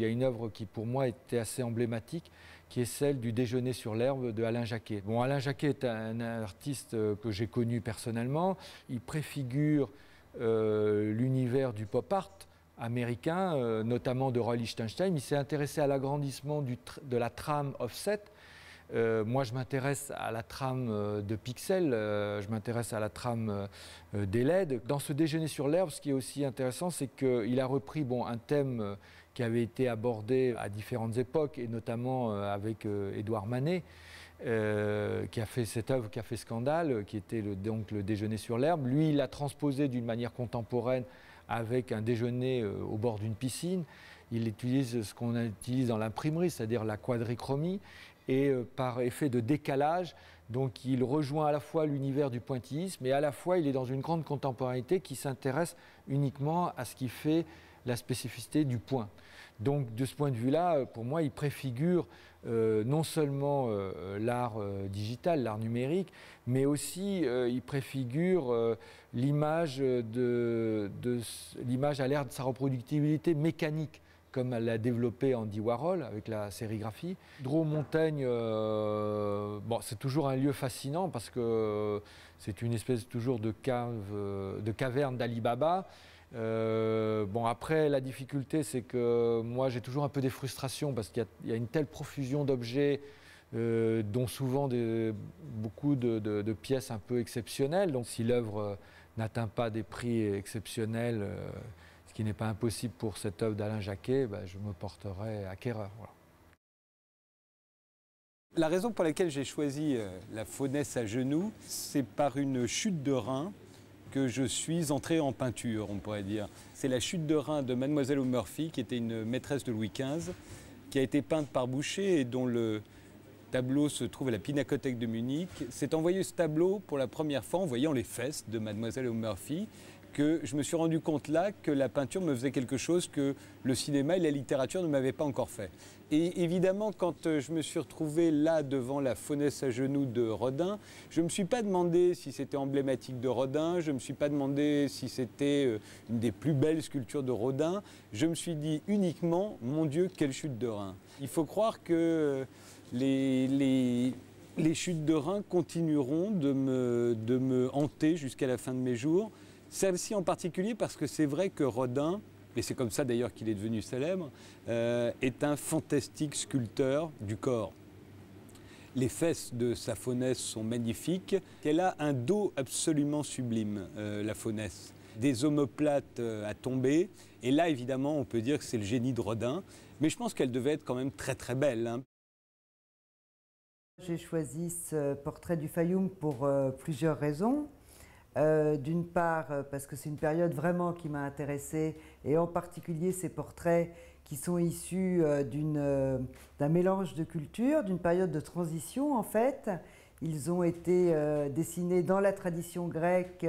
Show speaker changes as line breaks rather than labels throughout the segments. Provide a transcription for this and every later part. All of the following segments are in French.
Il y a une œuvre qui pour moi était assez emblématique, qui est celle du Déjeuner sur l'herbe de Alain Jacquet. Bon, Alain Jacquet est un artiste que j'ai connu personnellement. Il préfigure l'univers du pop art américain, notamment de Roy Lichtenstein. Il s'est intéressé à l'agrandissement de la trame offset. Moi, je m'intéresse à la trame de Pixel, je m'intéresse à la trame des LED. Dans ce Déjeuner sur l'herbe, ce qui est aussi intéressant, c'est qu'il a repris un thème qui avait été abordé à différentes époques, et notamment avec Édouard Manet, qui a fait cette œuvre qui a fait scandale, qui était donc le Déjeuner sur l'herbe. Lui, il l'a transposé d'une manière contemporaine avec un déjeuner au bord d'une piscine. Il utilise ce qu'on utilise dans l'imprimerie, c'est-à-dire la quadrichromie. Et par effet de décalage, donc il rejoint à la fois l'univers du pointillisme et à la fois il est dans une grande contemporanéité qui s'intéresse uniquement à ce qui fait la spécificité du point. Donc de ce point de vue-là, pour moi, il préfigure non seulement l'art digital, l'art numérique, mais aussi il préfigure l'image à l'ère de sa reproductibilité mécanique, comme elle l'a développé Andy Warhol avec la sérigraphie. Dreux-Montaigne, c'est toujours un lieu fascinant parce que c'est une espèce toujours de caverne d'Ali Baba. Après, la difficulté, c'est que moi, j'ai toujours un peu des frustrations parce qu'il y a une telle profusion d'objets, dont souvent beaucoup de pièces un peu exceptionnelles. Donc, si l'œuvre n'atteint pas des prix exceptionnels, ce qui n'est pas impossible pour cette œuvre d'Alain Jacquet, je me porterai acquéreur. Voilà.
La raison pour laquelle j'ai choisi la faunesse à genoux, c'est par une chute de rein que je suis entré en peinture, on pourrait dire. C'est la chute de rein de Mademoiselle O'Murphy, qui était une maîtresse de Louis XV, qui a été peinte par Boucher et dont le tableau se trouve à la Pinacothèque de Munich. C'est en voyant ce tableau pour la première fois, en voyant les fesses de Mademoiselle O'Murphy, que je me suis rendu compte là que la peinture me faisait quelque chose que le cinéma et la littérature ne m'avaient pas encore fait. Et évidemment, quand je me suis retrouvé là devant la faunesse à genoux de Rodin, je ne me suis pas demandé si c'était emblématique de Rodin, je ne me suis pas demandé si c'était une des plus belles sculptures de Rodin, je me suis dit uniquement, mon Dieu, quelle chute de rein. Il faut croire que les chutes de rein continueront de me hanter jusqu'à la fin de mes jours. Celle-ci en particulier parce que c'est vrai que Rodin, et c'est comme ça d'ailleurs qu'il est devenu célèbre, est un fantastique sculpteur du corps. Les fesses de sa faunesse sont magnifiques. Elle a un dos absolument sublime, la faunesse. Des omoplates à tomber. Et là, évidemment, on peut dire que c'est le génie de Rodin. Mais je pense qu'elle devait être quand même très très belle, hein.
J'ai choisi ce portrait du Fayoum pour plusieurs raisons. D'une part parce que c'est une période vraiment qui m'a intéressée, et en particulier ces portraits qui sont issus d'un mélange de cultures, d'une période de transition en fait. Ils ont été dessinés dans la tradition grecque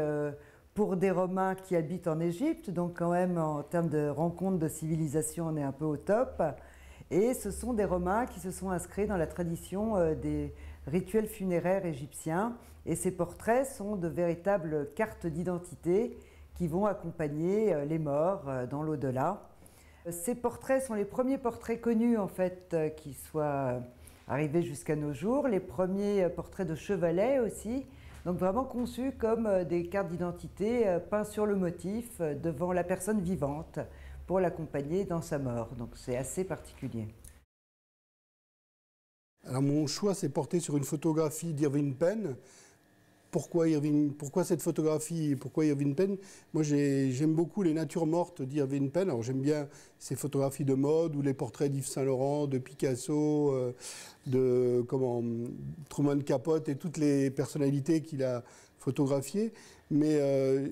pour des Romains qui habitent en Égypte, donc quand même en termes de rencontre de civilisation on est un peu au top. Et ce sont des Romains qui se sont inscrits dans la tradition des rituels funéraires égyptiens. Et ces portraits sont de véritables cartes d'identité qui vont accompagner les morts dans l'au-delà. Ces portraits sont les premiers portraits connus en fait qui soient arrivés jusqu'à nos jours, les premiers portraits de chevalets aussi, donc vraiment conçus comme des cartes d'identité peints sur le motif devant la personne vivante pour l'accompagner dans sa mort. Donc c'est assez particulier.
Alors mon choix s'est porté sur une photographie d'Irving Penn. Pourquoi cette photographie? Pourquoi Irving Penn? Moi j'aime beaucoup les natures mortes d'Irving Penn. Alors j'aime bien ces photographies de mode ou les portraits d'Yves Saint Laurent, de Picasso, de Truman Capote et toutes les personnalités qu'il a photographiées. Mais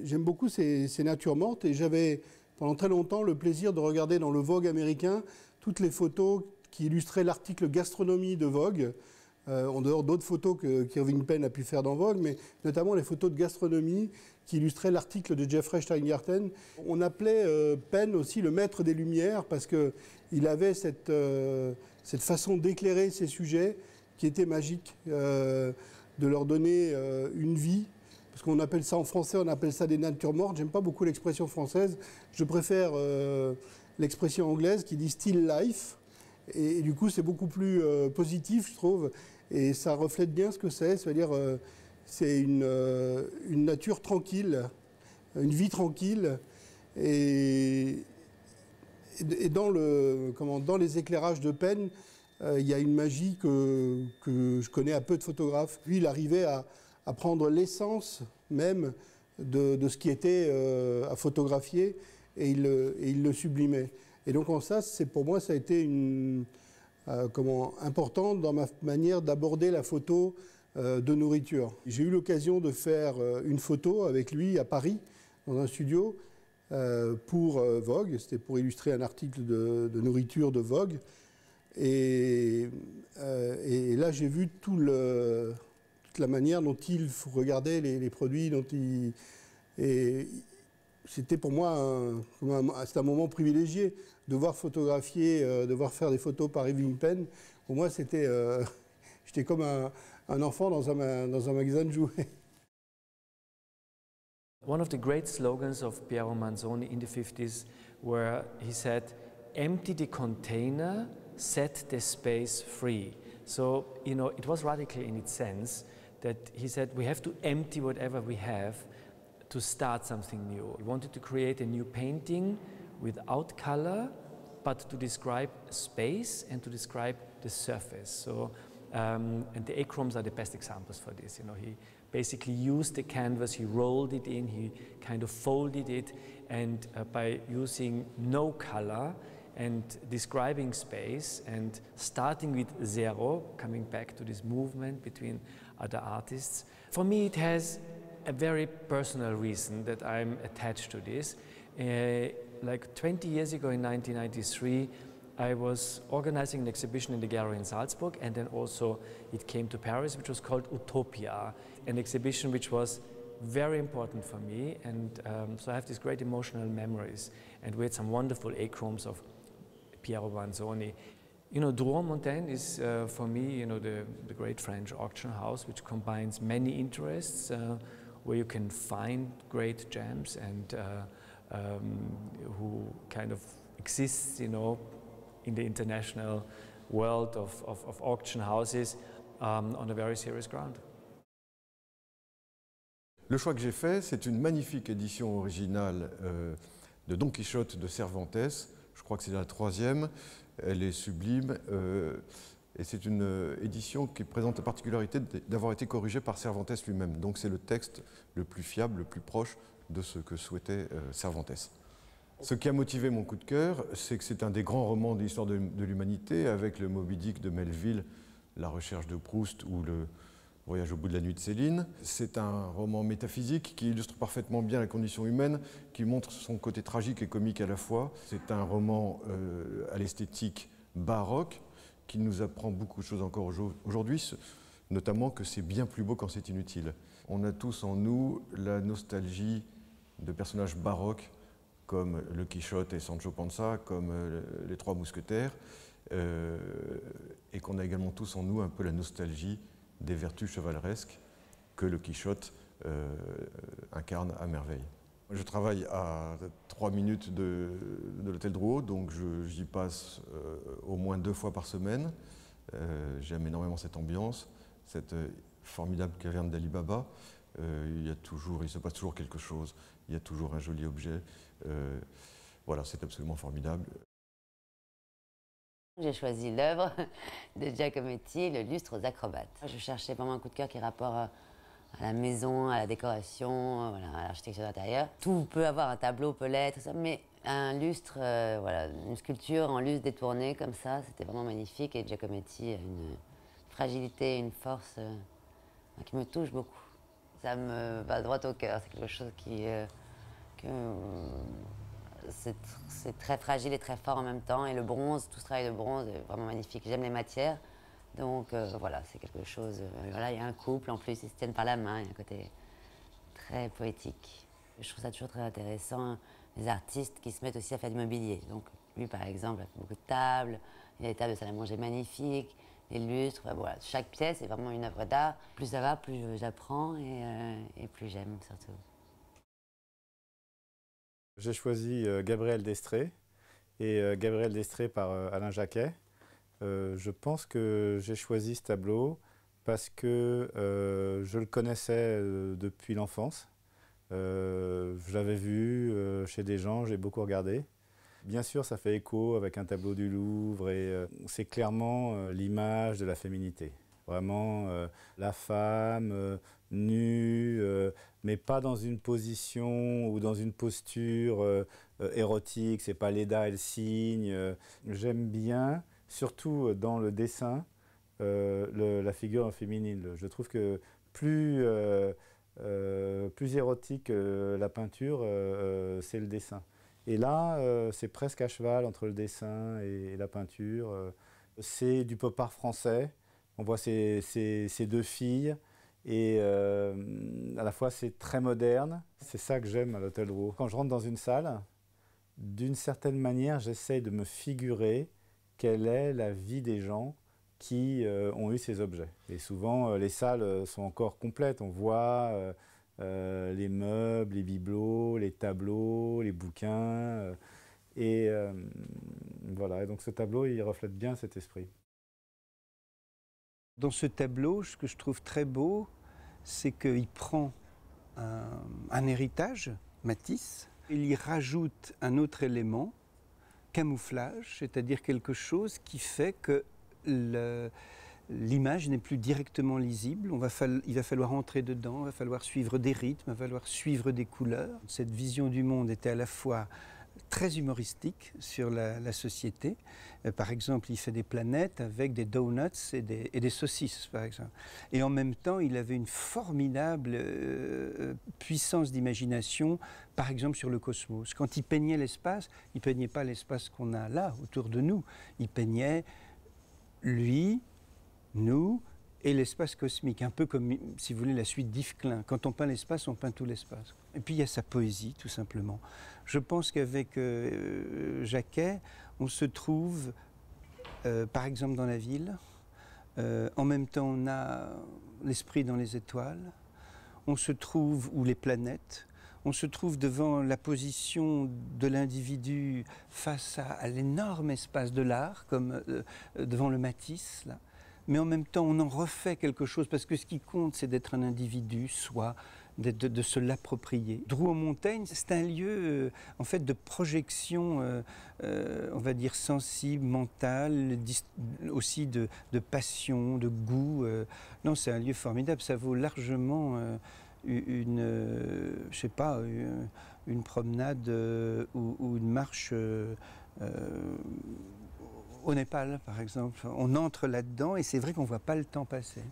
j'aime beaucoup ces natures mortes, et j'avais pendant très longtemps le plaisir de regarder dans le Vogue américain toutes les photos qui illustraient l'article gastronomie de Vogue, en dehors d'autres photos qu'Irving Penn a pu faire dans Vogue, mais notamment les photos de gastronomie qui illustraient l'article de Jeffrey Steingarten. On appelait Penn aussi le maître des Lumières parce qu'il avait cette façon d'éclairer ces sujets qui était magique, de leur donner une vie. Parce qu'on appelle ça en français, on appelle ça des natures mortes. J'aime pas beaucoup l'expression française. Je préfère l'expression anglaise qui dit still life. Et du coup, c'est beaucoup plus positif, je trouve. Et ça reflète bien ce que c'est-à-dire c'est une nature tranquille, une vie tranquille. Et dans les éclairages de peine, il y a une magie que je connais à peu de photographes. Lui, il arrivait à prendre l'essence même de ce qui était à photographier et il le sublimait. Et donc en ça, pour moi, ça a été important dans ma manière d'aborder la photo de nourriture. J'ai eu l'occasion de faire une photo avec lui à Paris, dans un studio, pour Vogue. C'était pour illustrer un article de nourriture de Vogue. Et là, j'ai vu toute la manière dont il regardait les produits, et c'était pour moi c'était un moment privilégié de voir photographier, de voir faire des photos par Irving Penn. Pour moi, j'étais comme un enfant dans un magasin de jouets.
One of the great slogans of Piero Manzoni in the 50s where he said, "Empty the container, set the space free." So, you know, it was radical in its sense that he said we have to empty whatever we have to start something new. He wanted to create a new painting without color, but to describe space and to describe the surface. So, and the achromes are the best examples for this. You know, he basically used the canvas, he rolled it in, he kind of folded it, and by using no color and describing space and starting with zero, coming back to this movement between other artists. For me, it has a very personal reason that I'm attached to this. Like 20 years ago in 1993, I was organizing an exhibition in the gallery in Salzburg, and then also it came to Paris, which was called Utopia, an exhibition which was very important for me, and so I have these great emotional memories, and we had some wonderful achromes of Piero Manzoni. You know, Drouot-Montaigne is for me, you know, the great French auction house, which combines many interests, where you can find great gems and who kind of exists, you know, in the international world of auction houses on a very serious ground.
Le choix que j'ai fait, c'est une magnifique édition originale de Don Quichotte de Cervantes. Je crois que c'est la 3e. Elle est sublime. Et c'est une édition qui présente la particularité d'avoir été corrigée par Cervantes lui-même. Donc c'est le texte le plus fiable, le plus proche de ce que souhaitait Cervantes. Ce qui a motivé mon coup de cœur, c'est que c'est un des grands romans de l'histoire de l'humanité, avec le Moby Dick de Melville, La Recherche de Proust ou Le Voyage au bout de la nuit de Céline. C'est un roman métaphysique qui illustre parfaitement bien la condition humaine, qui montre son côté tragique et comique à la fois. C'est un roman à l'esthétique baroque, qui nous apprend beaucoup de choses encore aujourd'hui, notamment que c'est bien plus beau quand c'est inutile. On a tous en nous la nostalgie de personnages baroques, comme le Quichotte et Sancho Panza, comme les Trois Mousquetaires, et qu'on a également tous en nous un peu la nostalgie des vertus chevaleresques que le Quichotte incarne à merveille. Je travaille à 3 minutes de l'hôtel Drouot, donc j'y passe au moins 2 fois par semaine. J'aime énormément cette ambiance, cette formidable caverne d'Ali Baba. Il se passe toujours quelque chose, il y a toujours un joli objet. Voilà, c'est absolument formidable.
J'ai choisi l'œuvre de Giacometti, Le lustre aux acrobates. Je cherchais vraiment un coup de cœur qui ait rapport à la maison, à la décoration, voilà, à l'architecture d'intérieur. Tout peut avoir, un tableau peut l'être, mais un lustre, voilà, une sculpture en lustre détourné comme ça, c'était vraiment magnifique. Et Giacometti a une fragilité, une force qui me touche beaucoup. Ça me va droit au cœur, c'est quelque chose c'est très fragile et très fort en même temps. Et le bronze, tout ce travail de bronze est vraiment magnifique. J'aime les matières, donc voilà, c'est quelque chose. Voilà, il y a un couple, en plus, ils se tiennent par la main, il y a un côté très poétique. Je trouve ça toujours très intéressant, les artistes qui se mettent aussi à faire du mobilier. Donc lui, par exemple, a fait beaucoup de tables, il a des tables de salle à manger magnifiques, des lustres, enfin, voilà. Chaque pièce est vraiment une œuvre d'art. Plus ça va, plus j'apprends et plus j'aime surtout.
J'ai choisi Gabriel Destré et Gabriel d'Estrée par Alain Jacquet. Je pense que j'ai choisi ce tableau parce que je le connaissais depuis l'enfance. Je l'avais vu chez des gens, j'ai beaucoup regardé. Bien sûr, ça fait écho avec un tableau du Louvre et c'est clairement l'image de la féminité. Vraiment la femme nue, mais pas dans une position ou dans une posture érotique. C'est pas Leda et le cygne. J'aime bien, surtout dans le dessin, la figure féminine. Je trouve que plus érotique que la peinture, c'est le dessin. Et là, c'est presque à cheval entre le dessin et la peinture. C'est du pop art français. On voit ces deux filles et à la fois c'est très moderne. C'est ça que j'aime à l'Hôtel Drouot. Quand je rentre dans une salle, d'une certaine manière, j'essaye de me figurer quelle est la vie des gens qui ont eu ces objets. Et souvent, les salles sont encore complètes. On voit les meubles, les bibelots, les tableaux, les bouquins. Et voilà, et donc ce tableau, il reflète bien cet esprit.
Dans ce tableau, ce que je trouve très beau, c'est qu'il prend un héritage, Matisse, il y rajoute un autre élément, camouflage, c'est-à-dire quelque chose qui fait que l'image n'est plus directement lisible. Il va falloir entrer dedans, il va falloir suivre des rythmes, il va falloir suivre des couleurs. Cette vision du monde était à la fois très humoristique sur la société. Par exemple, il fait des planètes avec des donuts et des saucisses, par exemple. Et en même temps, il avait une formidable puissance d'imagination, par exemple sur le cosmos. Quand il peignait l'espace, il ne peignait pas l'espace qu'on a là, autour de nous. Il peignait lui, nous et l'espace cosmique, un peu comme, si vous voulez, la suite d'Yves Klein. Quand on peint l'espace, on peint tout l'espace. Et puis il y a sa poésie, tout simplement. Je pense qu'avec Jacquet, on se trouve, par exemple, dans la ville. En même temps, on a l'esprit dans les étoiles. On se trouve, ou les planètes. On se trouve devant la position de l'individu face à l'énorme espace de l'art, comme devant le Matisse, là. Mais en même temps, on en refait quelque chose, parce que ce qui compte, c'est d'être un individu, soit de se l'approprier. Drouot-Montaigne, c'est un lieu en fait de projection, on va dire sensible, mentale, aussi de passion, de goût. Non, c'est un lieu formidable, ça vaut largement je sais pas, une promenade ou une marche au Népal, par exemple. On entre là-dedans et c'est vrai qu'on ne voit pas le temps passer.